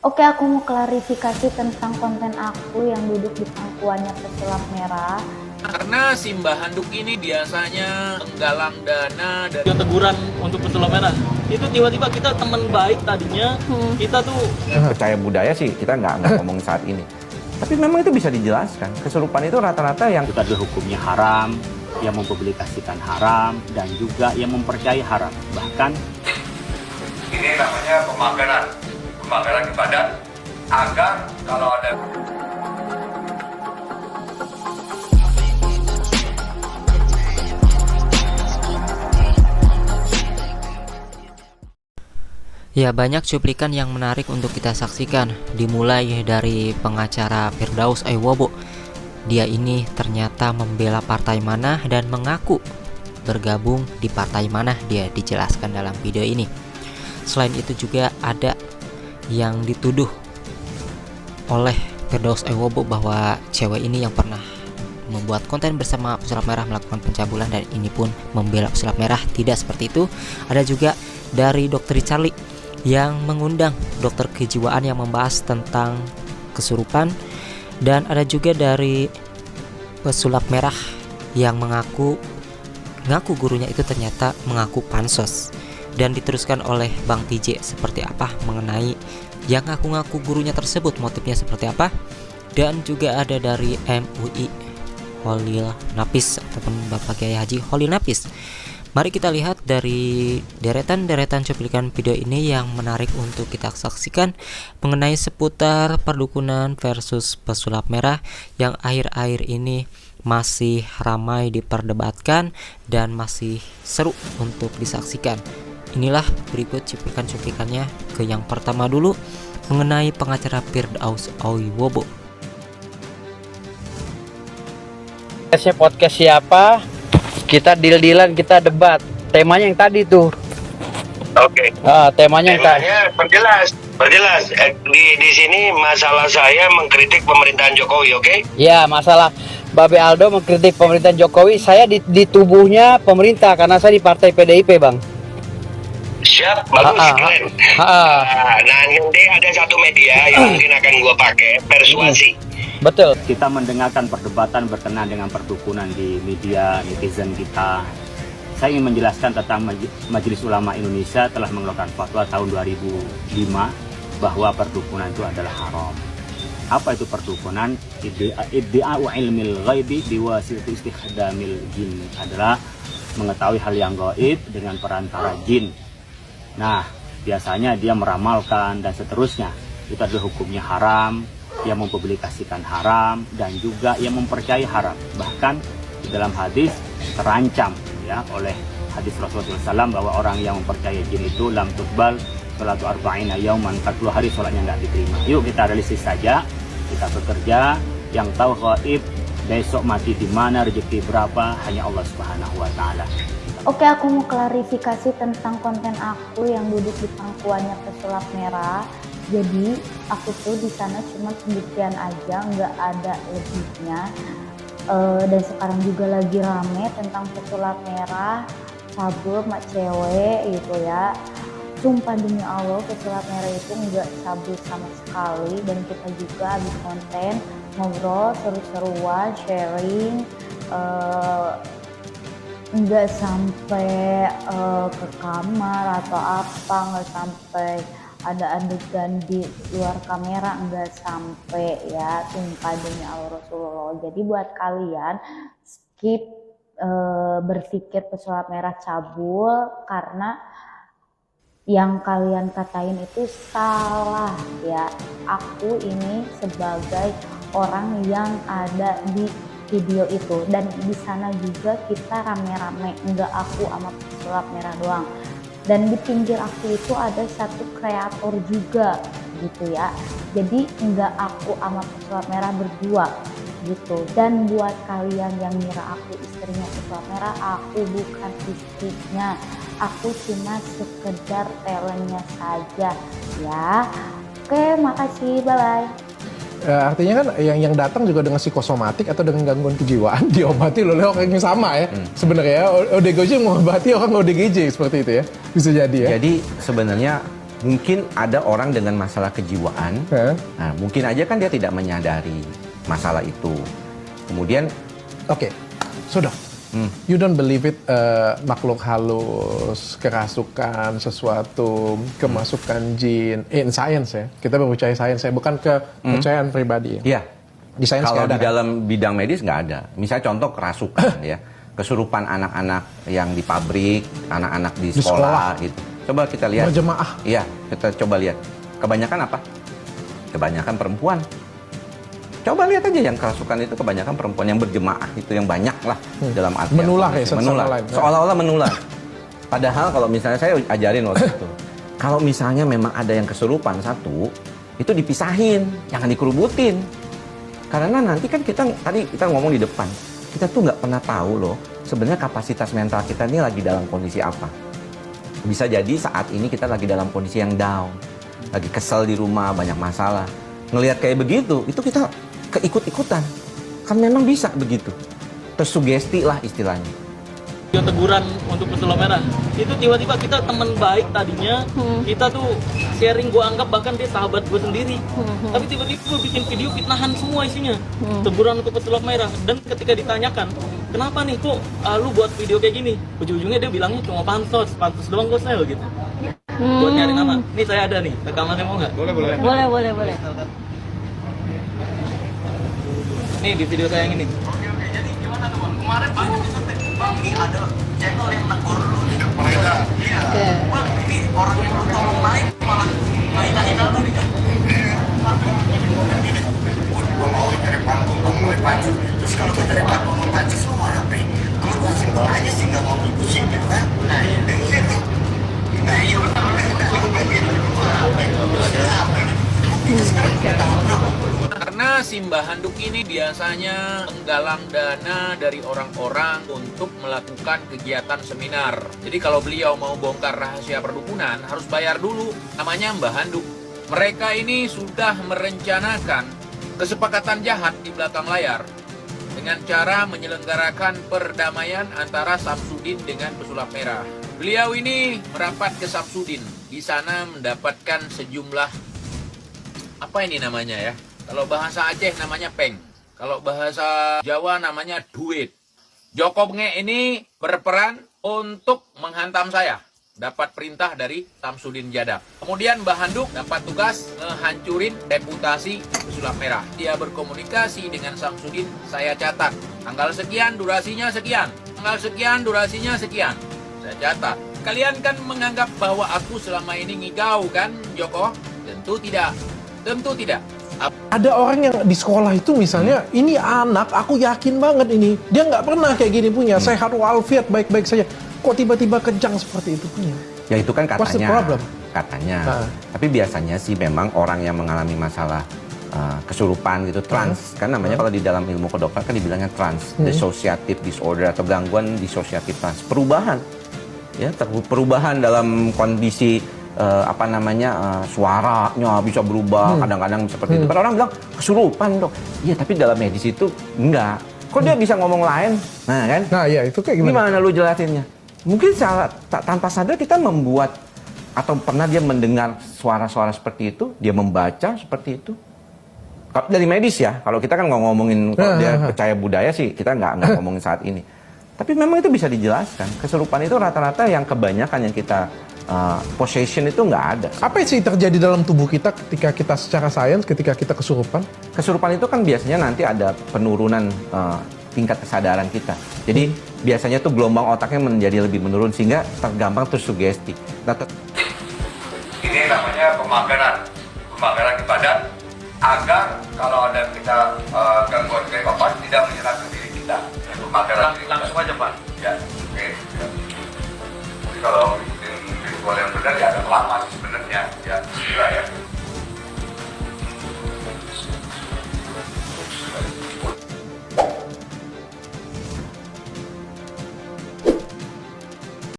Oke, aku mau klarifikasi tentang konten aku yang duduk di pangkuannya pesulap merah. Karena Simba Handuk ini biasanya menggalang dana dari teguran untuk pesulap merah itu tiba-tiba kita teman baik tadinya kita tuh percaya budaya sih kita nggak ngomongin saat ini, tapi memang itu bisa dijelaskan. Kesurupan itu rata-rata yang itu adalah hukumnya haram, yang mempublikasikan haram, dan juga yang mempercayai haram. Bahkan ini namanya pemagaran ibadat agar kalau ada Ya, banyak cuplikan yang menarik untuk kita saksikan. Dimulai dari pengacara Firdaus Aiwobo. Dia ini ternyata membela partai mana dan mengaku bergabung di partai mana, dia dijelaskan dalam video ini. Selain itu juga ada yang dituduh oleh Firdaus Aiwobo bahwa cewek ini yang pernah membuat konten bersama pesulap merah melakukan pencabulan dan ini pun membela pesulap merah. Tidak seperti itu. Ada juga dari Dr. Charlie yang mengundang dokter kejiwaan yang membahas tentang kesurupan, dan ada juga dari pesulap merah yang ngaku gurunya itu ternyata mengaku pansos, dan diteruskan oleh Bang TJ seperti apa mengenai yang ngaku-ngaku gurunya tersebut, motifnya seperti apa. Dan juga ada dari MUI Holil Nafis ataupun Bapak Kiai Haji Holil Nafis. Mari kita lihat dari deretan cuplikan video ini yang menarik untuk kita saksikan mengenai seputar perdukunan versus pesulap merah yang akhir-akhir ini masih ramai diperdebatkan dan masih seru untuk disaksikan. Inilah berikut cuplikan-cuplikannya. Ke yang pertama dulu mengenai pengacara Firdaus Aiwobo. Podcast siapa? Kita deal-dealan, kita debat. Temanya yang tadi tuh. Oke. Temanya yang tadi. Perjelas. Di sini masalah saya mengkritik pemerintahan Jokowi, oke? Ya, masalah Babe Aldo mengkritik pemerintahan Jokowi. Saya di tubuhnya pemerintah karena saya di partai PDIP, Bang. Siap, bagus, keren. Nah, nanti ada satu media yang mungkin akan gua pakai, Persuasi. Betul. kita mendengarkan perdebatan berkenaan dengan perdukunan di media netizen kita, saya ingin menjelaskan tentang Majelis Ulama Indonesia telah mengeluarkan fatwa tahun 2005 bahwa perdukunan itu adalah haram. Apa itu perdukunan? Idda'u ilmil ghaibi biwasitati istikhdamil jin, adalah mengetahui hal yang gaib dengan perantara jin. Nah, biasanya dia meramalkan dan seterusnya. Itu adalah hukumnya haram, yang mempublikasikan haram, dan juga yang mempercayai haram. Bahkan di dalam hadis terancam ya oleh hadis Rasulullah SAW bahwa orang yang mempercayai jin itu lam tuqbal sholatu arba'ina yauman, 40 hari sholatnya nggak diterima. Yuk kita realistis saja, kita bekerja, yang tahu gaib besok mati di mana, rezeki berapa, hanya Allah Subhanahu wa taala. Oke, aku mau klarifikasi tentang konten aku yang duduk di pangkuannya pesulap merah. Jadi aku tuh di sana cuma pembuktian aja, nggak ada lebihnya. Dan sekarang juga lagi rame tentang pesulap merah, cabul mak cewek gitu ya. Sumpah demi Allah, pesulap merah itu nggak cabul sama sekali. Dan kita juga habis konten ngobrol seru-seruan, sharing. Nggak sampai ke kamar atau apa, nggak sampai ada adegan di luar kamera, nggak sampai ya, sumpah demi Allah Rasulullah. Jadi buat kalian skip berpikir pesulap merah cabul, karena yang kalian katain itu salah ya. Aku ini sebagai orang yang ada di video itu, dan di sana juga kita rame-rame, nggak aku sama pesulap merah doang. Dan di pinggir aku itu ada satu kreator juga gitu ya. Jadi nggak aku sama pesulap merah berdua gitu. Dan buat kalian yang ngira aku istrinya pesulap merah, aku bukan istrinya. Aku cuma sekedar talentnya saja ya. Oke, makasih, bye-bye. Artinya kan yang datang juga dengan psikosomatik atau dengan gangguan kejiwaan diobati oleh orang yang sama ya. Sebenarnya ODGJ mengobati orang ODGJ seperti itu ya. Bisa jadi ya. Jadi sebenarnya Mungkin ada orang dengan masalah kejiwaan, nah, mungkin aja kan dia tidak menyadari masalah itu. Kemudian, Oke, sudah. You don't believe it, makhluk halus, kerasukan, sesuatu, kemasukan jin, in science ya. Kita percaya science ya, bukan kepercayaan pribadi ya. Iya. Di science kalau nggak ada, di dalam bidang medis nggak ada. Misalnya contoh kerasukan ya, kesurupan anak-anak yang di pabrik, anak-anak di sekolah gitu. Coba kita lihat. Berjemaah. Iya, kita coba lihat. Kebanyakan apa? Kebanyakan perempuan. Coba lihat aja yang kerasukan itu kebanyakan perempuan yang berjemaah itu yang banyak lah dalam arti menular ya, menular. Seolah-olah menular. Padahal kalau misalnya saya ajarin waktu itu, kalau misalnya memang ada yang kesurupan satu, itu dipisahin, jangan dikerubutin. Karena nanti kan tadi kita ngomong di depan, kita tuh nggak pernah tahu loh sebenarnya kapasitas mental kita ini lagi dalam kondisi apa. Bisa jadi saat ini kita lagi dalam kondisi yang down, lagi kesel di rumah, banyak masalah. Ngelihat kayak begitu, itu kita keikut-ikutan. Kan memang bisa begitu. Tersugesti lah istilahnya. Video teguran untuk pesulap merah. Itu tiba-tiba kita teman baik tadinya, kita tuh sharing, gue anggap bahkan dia sahabat gue sendiri. Tapi tiba-tiba gue bikin video fitnahan semua isinya. Teguran untuk pesulap merah. Dan ketika ditanyakan, kenapa nih kok lu buat video kayak gini? Ujung-ujungnya dia bilangnya cuma pansos doang gue sel gitu. Buat nyari nama. Nih saya ada nih, rekamannya mau nggak? Boleh. Nih di video saya yang ini. Jadi gimana tuh bang? Kemarin banyak disuntik. Bang, ini ada channel yang negur lu di depan kita. Iya. Bang, ini orang yang lu tolong naik malah hina-hina lu nih. Gue mau cari panggung, gue mulai pancing. Terus kalau gue cari panggung, mau pancing lu mau apa? Kalau gue simpel aja sih, gak mau pusing gitu kan. Nah, iya tuh. Nah, iya bener. Karena Simbah Handuk ini biasanya menggalang dana dari orang-orang untuk melakukan kegiatan seminar. Jadi kalau beliau mau bongkar rahasia perdukunan harus bayar dulu, namanya Mbah Handuk. Mereka ini sudah merencanakan kesepakatan jahat di belakang layar dengan cara menyelenggarakan perdamaian antara Samsudin dengan pesulap merah. Beliau ini merapat ke Samsudin, di sana mendapatkan sejumlah, apa ini namanya ya? Kalau bahasa Aceh namanya peng. Kalau bahasa Jawa namanya duit. Joko Benge ini berperan untuk menghantam saya. Dapat perintah dari Samsudin Jadab. Kemudian Mbah Handuk dapat tugas menghancurin reputasi pesulap merah. Dia berkomunikasi dengan Samsudin, saya catat. Tanggal sekian, durasinya sekian. Tanggal sekian, durasinya sekian. Saya catat. Kalian kan menganggap bahwa aku selama ini ngigau kan, Joko? Tentu tidak. Tentu tidak. Ada orang yang di sekolah itu misalnya, ini anak, aku yakin banget ini. Dia nggak pernah kayak gini punya, sehat walafiat, baik-baik saja. Kok tiba-tiba kejang seperti itu punya? Ya itu kan What's the katanya. problem? Katanya. Tapi biasanya sih memang orang yang mengalami masalah kesurupan gitu, trans. Kan namanya kalau di dalam ilmu kedokteran kan dibilangnya trans. Dissociative disorder atau gangguan disosiatif trans. Perubahan. Ya, perubahan dalam kondisi suaranya bisa berubah, kadang-kadang seperti itu. Kan orang bilang kesurupan dok. Iya, tapi dalam medis itu enggak. Kok dia bisa ngomong lain? Nah kan? Nah ya itu kayak gimana? Gimana lu jelasinnya? Mungkin tanpa sadar kita membuat atau pernah dia mendengar suara-suara seperti itu, dia membaca seperti itu. Dari medis ya, kalau kita kan nggak ngomongin kalau dia percaya budaya sih, kita nggak ngomongin saat ini. Tapi memang itu bisa dijelaskan. Kesurupan itu rata-rata yang kebanyakan yang kita possession itu nggak ada. Apa sih terjadi dalam tubuh kita ketika kita secara sains, ketika kita kesurupan? Kesurupan itu kan biasanya nanti ada penurunan tingkat kesadaran kita. Jadi biasanya tuh gelombang otaknya menjadi lebih menurun sehingga tergampang tersugesti. Ini namanya pemameran di badan agar kalau ada kita gangguan